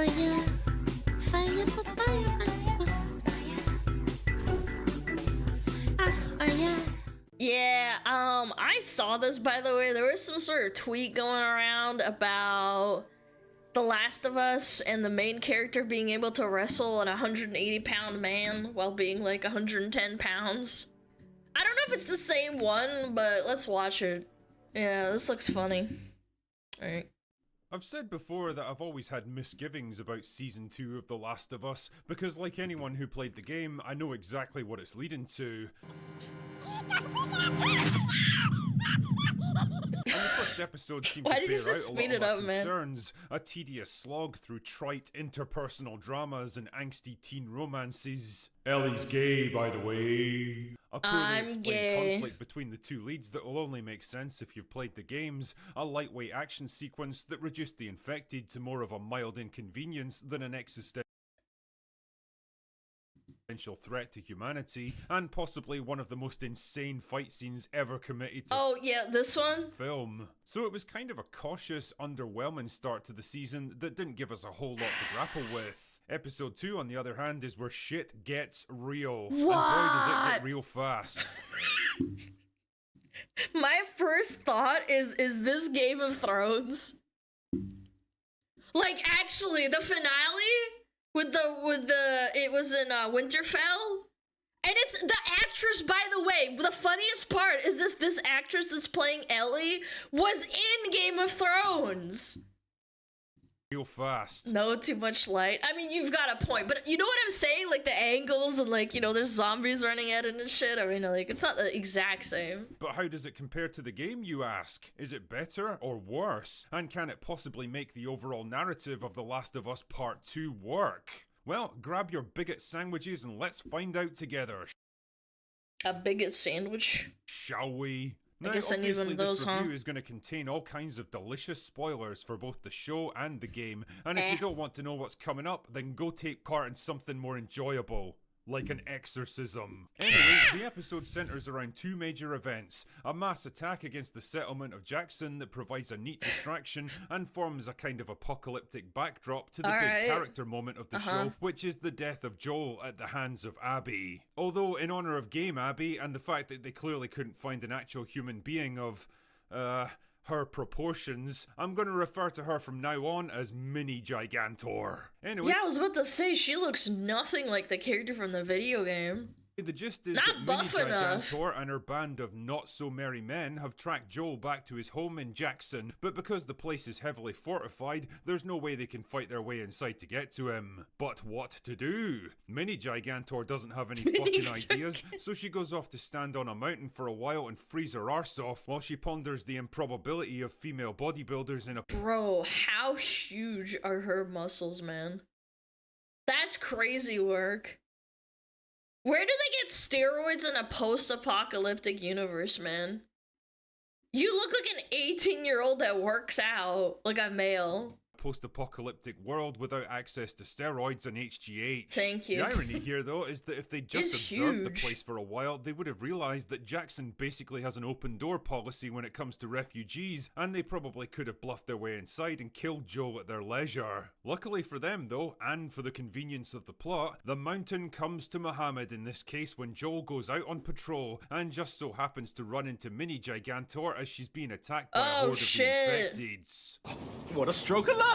fire, fire, fire, fire. Yeah, I saw this, by the way. There was some sort of tweet going around about The Last of Us and the main character being able to wrestle an 180-pound man while being like 110 pounds. I don't know if it's the same one, but let's watch it. Yeah, this looks funny. Alright. I've said before that I've always had misgivings about Season 2 of The Last of Us, because like anyone who played the game, I know exactly what it's leading to. And the first episode seemed Why to did you bear just out a speed lot it of up, my man? concerns, a tedious slog through trite interpersonal dramas and angsty teen romances. Ellie's gay, by the way. A poorly I'm explained gay. conflict between the two leads that will only make sense if you've played the games, a lightweight action sequence that reduced the infected to more of a mild inconvenience than an existential threat to humanity, and possibly one of the most insane fight scenes ever committed to Oh, yeah, this one? film. So it was kind of a cautious, underwhelming start to the season that didn't give us a whole lot to grapple with. Episode 2, on the other hand, is where shit gets real. And boy, does it get real fast. My first thought is this Game of Thrones? Like, actually, the finale with the it was in Winterfell, and it's the actress. By the way, the funniest part is this actress that's playing Ellie was in Game of Thrones. Real fast. No, too much light. I mean, you've got a point, but you know what I'm saying? Like the angles and like, you know, there's zombies running at it and shit. I mean, like, it's not the exact same. But how does it compare to the game, you ask? Is it better or worse? And can it possibly make the overall narrative of The Last of Us Part 2 work? Well, grab your bigot sandwiches and let's find out together. A bigot sandwich? Shall we? Now, I guess I need one obviously of those, this review huh? is going to contain all kinds of delicious spoilers for both the show and the game, and if you don't want to know what's coming up, then go take part in something more enjoyable. Like an exorcism. Anyways, the episode centers around two major events. A mass attack against the settlement of Jackson that provides a neat distraction and forms a kind of apocalyptic backdrop to the big character moment of the show, which is the death of Joel at the hands of Abby. Although, in honor of Game Abby, and the fact that they clearly couldn't find an actual human being of, her proportions, I'm gonna refer to her from now on as Mini Gigantor. Anyway. Yeah, I was about to say, she looks nothing like the character from the video game. The gist is Not that Mini buff enough. Gigantor and her band of not-so-merry men have tracked Joel back to his home in Jackson, but because the place is heavily fortified, there's no way they can fight their way inside to get to him. But what to do? Mini Gigantor doesn't have any fucking ideas, so she goes off to stand on a mountain for a while and freeze her arse off while she ponders the improbability of female bodybuilders in a Bro, how huge are her muscles, man? That's crazy work. Where do they get steroids in a post-apocalyptic universe, man? You look like an 18-year-old that works out, like a male. post-apocalyptic world without access to steroids and HGH. Thank you. The irony here, though, is that if they just It's observed the huge. place for a while, they would have realised that Jackson basically has an open door policy when it comes to refugees, and they probably could have bluffed their way inside and killed Joel at their leisure. Luckily for them, though, and for the convenience of the plot, the mountain comes to Muhammad in this case when Joel goes out on patrol and just so happens to run into Mini Gigantor as she's being attacked by a horde of the infected. What a stroke of luck!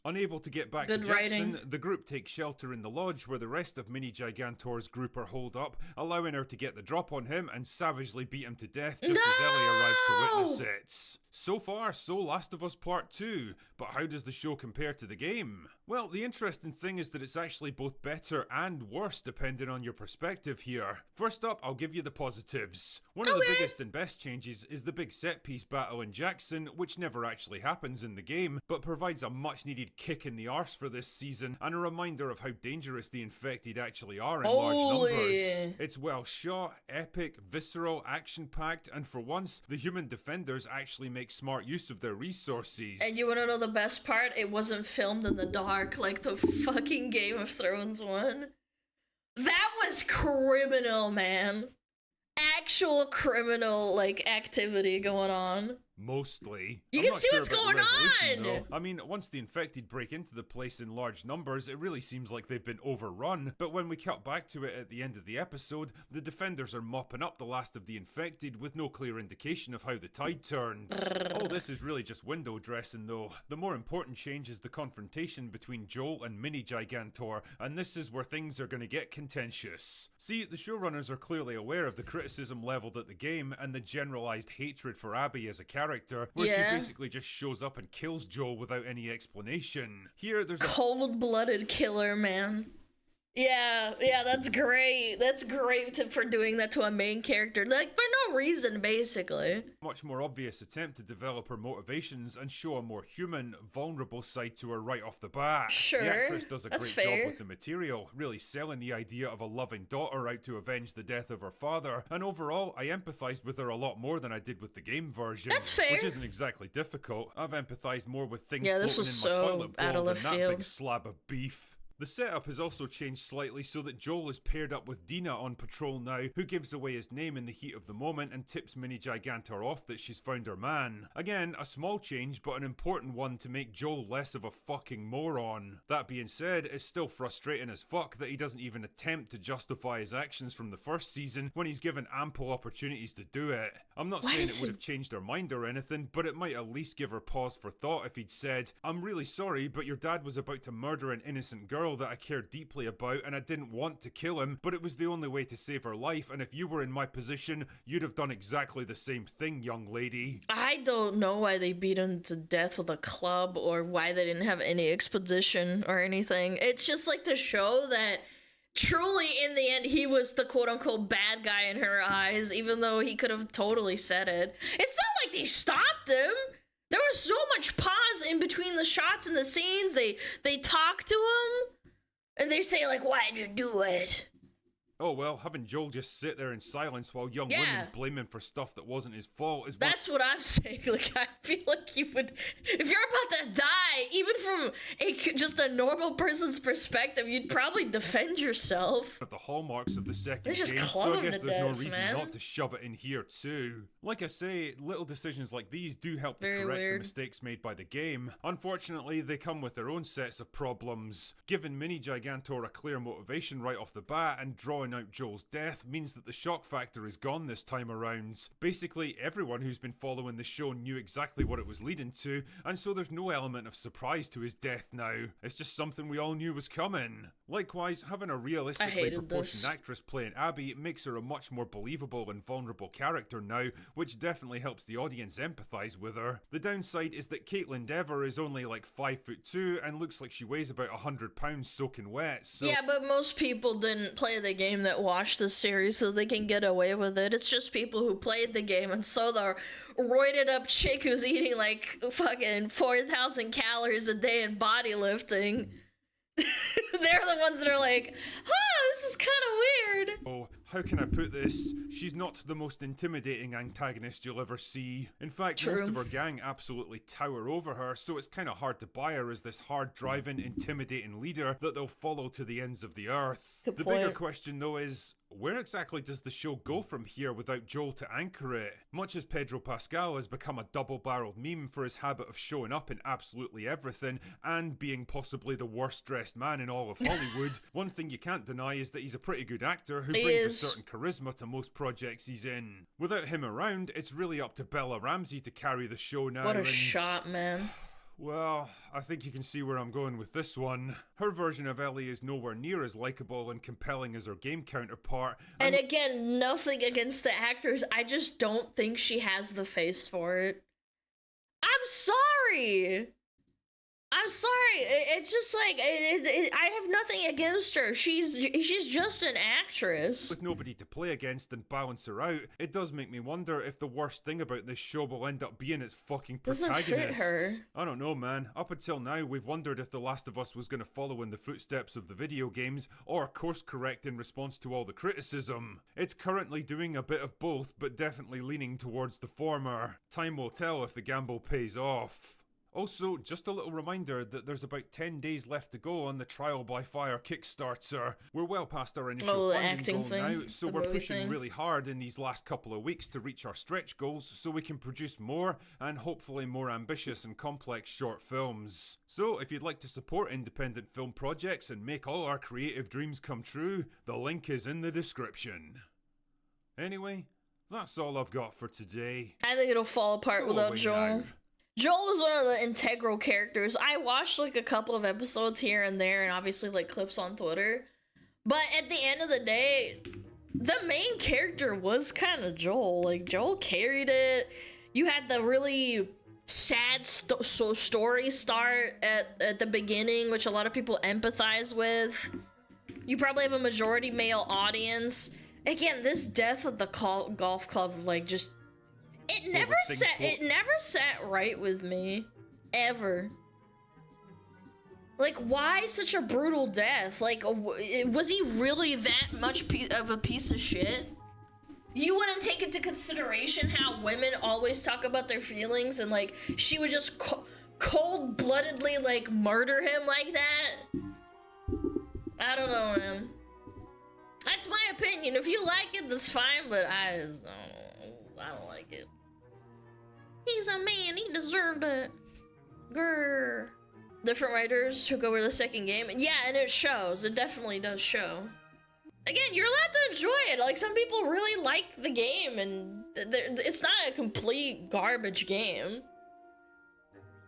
Unable to get back Good to Jackson, writing. the group takes shelter in the lodge where the rest of Mini Gigantor's group are holed up, allowing her to get the drop on him and savagely beat him to death just as Ellie arrives to witness it. So far, so Last of Us Part 2, but how does the show compare to the game? Well, the interesting thing is that it's actually both better and worse depending on your perspective here. First up, I'll give you the positives. One of the biggest and best changes is the big set piece battle in Jackson, which never actually happens in the game, but provides a much needed kick in the arse for this season and a reminder of how dangerous the infected actually are in large numbers. It's well shot, epic, visceral, action-packed, and for once, the human defenders actually make smart use of their resources. And you wanna know the best part? It wasn't filmed in the dark like the fucking Game of Thrones one. That was criminal, man. Actual criminal, like, activity going on. Mostly. You I'm can not see sure what's about the going resolution, on. though. I mean, once the infected break into the place in large numbers, it really seems like they've been overrun. But when we cut back to it at the end of the episode, the defenders are mopping up the last of the infected with no clear indication of how the tide turns. All this is really just window dressing, though. The more important change is the confrontation between Joel and Mini Gigantor, and this is where things are going to get contentious. See, the showrunners are clearly aware of the criticism leveled at the game and the generalized hatred for Abby as a character, where she basically just shows up and kills Joel without any explanation. Here, there's a cold-blooded killer, man. Yeah, that's great. That's great for doing that to a main character. Like, for no reason, basically. much more obvious attempt to develop her motivations and show a more human, vulnerable side to her right off the bat. Sure, the actress does a that's great fair. job with the material, really selling the idea of a loving daughter out to avenge the death of her father, and overall, I empathized with her a lot more than I did with the game version. That's fair. Which isn't exactly difficult. I've empathized more with things Yeah, this floating was in my so toilet out bowl of than left that field. big slab of beef. The setup has also changed slightly so that Joel is paired up with Dina on patrol now, who gives away his name in the heat of the moment and tips Mini Gigantor off that she's found her man. Again, a small change, but an important one to make Joel less of a fucking moron. That being said, it's still frustrating as fuck that he doesn't even attempt to justify his actions from the first season when he's given ample opportunities to do it. I'm not Why saying does it would he- have changed her mind or anything, but it might at least give her pause for thought if he'd said, "I'm really sorry, but your dad was about to murder an innocent girl that I cared deeply about and I didn't want to kill him, but it was the only way to save her life, and if you were in my position, you'd have done exactly the same thing, young lady." I don't know why they beat him to death with a club or why they didn't have any exposition or anything. It's just like to show that truly in the end he was the quote-unquote bad guy in her eyes, even though he could have totally said it. It's not like they stopped him. There was so much pause in between the shots and the scenes. They talk to him and they say like, "Why'd you do it?" Oh well, having Joel just sit there in silence while young Yeah. women blame him for stuff that wasn't his fault is That's what I'm saying. Like, I feel like you would, if you're about to die, even from just a normal person's perspective, you'd probably defend yourself. of the hallmarks of the second They just game, club so I him guess to there's no death, reason man. not to shove it in here too. Like I say, little decisions like these do help to Very correct the weird. mistakes made by the game. Unfortunately, they come with their own sets of problems. Giving Mini Gigantor a clear motivation right off the bat and drawing out Joel's death means that the shock factor is gone this time around. Basically, everyone who's been following the show knew exactly what it was leading to, and so there's no element of surprise to his death now. It's just something we all knew was coming. Likewise, having a realistically hated proportioned this. actress playing Abby makes her a much more believable and vulnerable character now, which definitely helps the audience empathize with her. The downside is that Caitlin Dever is only like 5'2" and looks like she weighs about 100 pounds soaking wet, so Yeah, but most people didn't play the game that watched this series, so they can get away with it. It's just people who played the game and saw the roided up chick who's eating like fucking 4,000 calories a day in bodylifting. They're the ones that are like, this is kind of weird. oh, how can I put this? She's not the most intimidating antagonist you'll ever see. In fact, most True. of her gang absolutely tower over her, so it's kind of hard to buy her as this hard-driving, intimidating leader that they'll follow to the ends of the earth. Good The bigger point. question, though, is where exactly does the show go from here without Joel to anchor it? Much as Pedro Pascal has become a double-barreled meme for his habit of showing up in absolutely everything and being possibly the worst-dressed man in all of Hollywood, one thing you can't deny is that he's a pretty good actor who He brings is. a certain charisma to most projects he's in. Without him around, it's really up to Bella Ramsey to carry the show now. What a and- shot, man. Well, I think you can see where I'm going with this one. Her version of Ellie is nowhere near as likable and compelling as her game counterpart. And again, nothing against the actors. I just don't think she has the face for it. I'm sorry. I'm sorry. It's just like I have nothing against her. She's just an actress. with nobody to play against and balance her out, it does make me wonder if the worst thing about this show will end up being its fucking Doesn't fit protagonists. her. I don't know, man. Up until now, we've wondered if The Last of Us was going to follow in the footsteps of the video games or course correct in response to all the criticism. It's currently doing a bit of both, but definitely leaning towards the former. Time will tell if the gamble pays off. Also, just a little reminder that there's about 10 days left to go on the Trial by Fire Kickstarter. We're well past our initial the funding acting goal thing, now, so the we're movie pushing thing. really hard in these last couple of weeks to reach our stretch goals so we can produce more and hopefully more ambitious and complex short films. So, if you'd like to support independent film projects and make all our creative dreams come true, the link is in the description. Anyway, that's all I've got for today. I think it'll fall apart Go without away Joel. now. Joel was one of the integral characters. I watched like a couple of episodes here and there, and obviously like clips on Twitter. But at the end of the day, the main character was kind of Joel. Like Joel carried it. You had the really sad story start at the beginning, which a lot of people empathize with. You probably have a majority male audience. Again, this death with the golf club, like just. It never sat right with me, ever. Like, why such a brutal death? Like, was he really that much of a piece of shit? You wouldn't take into consideration how women always talk about their feelings, and like she would just cold-bloodedly like murder him like that. I don't know, man. That's my opinion. If you like it, that's fine, but I just don't like it. He's a man, he deserved it. Grr. Different writers took over the second game. Yeah, and it shows. It definitely does show. Again, you're allowed to enjoy it. Like, some people really like the game, and it's not a complete garbage game.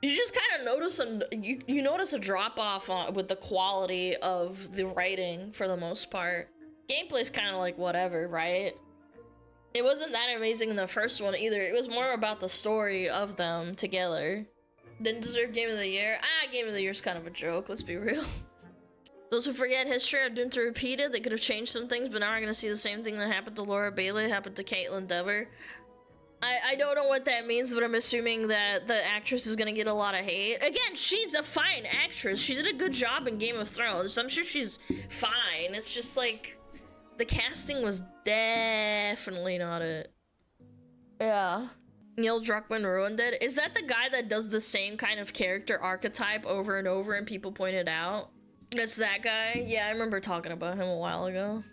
You just kind of notice you notice a drop off with the quality of the writing for the most part. Gameplay's kind of like whatever, right? It wasn't that amazing in the first one either. It was more about the story of them together. Didn't deserve Game of the Year. Game of the Year's kind of a joke, let's be real. Those who forget history are doomed to repeat it. They could have changed some things, but now we're gonna see the same thing that happened to Laura Bailey, happened to Caitlin Dever. I don't know what that means, but I'm assuming that the actress is gonna get a lot of hate. Again, she's a fine actress. She did a good job in Game of Thrones, so I'm sure she's fine. It's just like, the casting was definitely not it. Yeah. Neil Druckmann ruined it. Is that the guy that does the same kind of character archetype over and over and people point it out? It's that guy? Yeah, I remember talking about him a while ago.